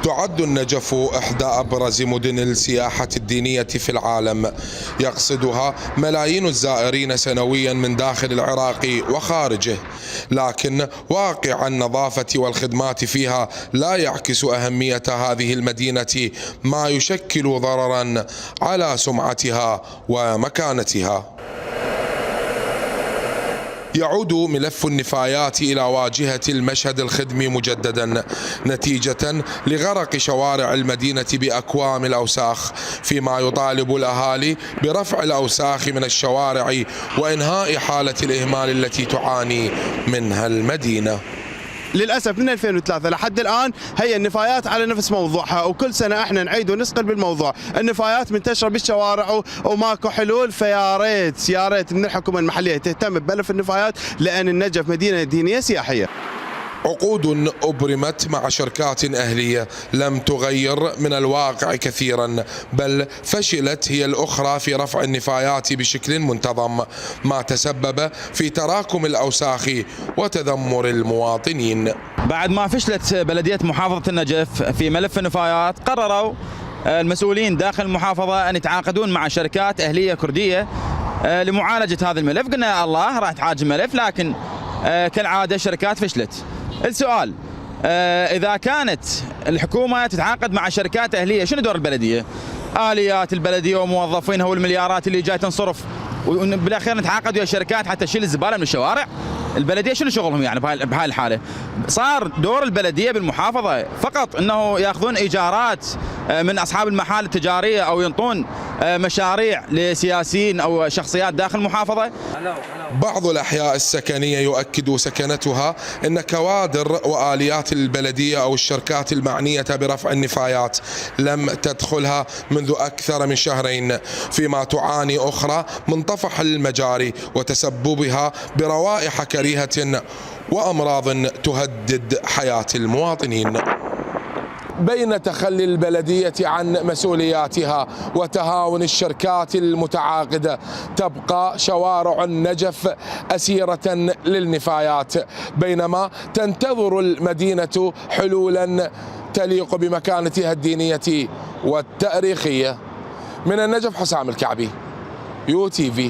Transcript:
تعد النجف إحدى أبرز مدن السياحة الدينية في العالم، يقصدها ملايين الزائرين سنويا من داخل العراق وخارجه، لكن واقع النظافة والخدمات فيها لا يعكس أهمية هذه المدينة، ما يشكل ضررا على سمعتها ومكانتها. يعود ملف النفايات إلى واجهة المشهد الخدمي مجددا نتيجة لغرق شوارع المدينة بأكوام الأوساخ، فيما يطالب الأهالي برفع الأوساخ من الشوارع وإنهاء حالة الإهمال التي تعاني منها المدينة. للأسف من 2003 لحد الآن هي النفايات على نفس موضوعها، وكل سنة احنا نعيد ونسقل بالموضوع. النفايات منتشرة بالشوارع وماكو حلول، فيا ريت من الحكومة المحلية تهتم بملف النفايات، لأن النجف مدينة دينية سياحية. عقود أبرمت مع شركات أهلية لم تغير من الواقع كثيرا، بل فشلت هي الأخرى في رفع النفايات بشكل منتظم، ما تسبب في تراكم الأوساخ وتذمر المواطنين. بعد ما فشلت بلدية محافظة النجف في ملف النفايات، قرروا المسؤولين داخل المحافظة أن يتعاقدون مع شركات أهلية كردية لمعالجة هذا الملف. قلنا الله راح تعالج الملف، لكن كالعادة الشركات فشلت. السؤال، إذا كانت الحكومة تتعاقد مع شركات أهلية، شنو دور البلدية؟ آليات البلدية وموظفينها والمليارات اللي جاي تنصرف، وبالأخير نتعاقد ويا الشركات حتى تشيل الزبالة من الشوارع؟ البلدية شنو شغلهم يعني بهاي الحالة؟ صار دور البلدية بالمحافظة فقط أنه يأخذون إيجارات من أصحاب المحال التجارية أو ينطون مشاريع لسياسيين أو شخصيات داخل المحافظة. بعض الأحياء السكنية يؤكد سكنتها أن كوادر وآليات البلدية أو الشركات المعنية برفع النفايات لم تدخلها منذ أكثر من شهرين، فيما تعاني أخرى من طفح المجاري وتسببها بروائح كريهة وأمراض تهدد حياة المواطنين. بين تخلي البلدية عن مسؤولياتها وتهاون الشركات المتعاقدة، تبقى شوارع النجف أسيرة للنفايات، بينما تنتظر المدينة حلولا تليق بمكانتها الدينية والتاريخية. من النجف حسام الكعبي، UTV.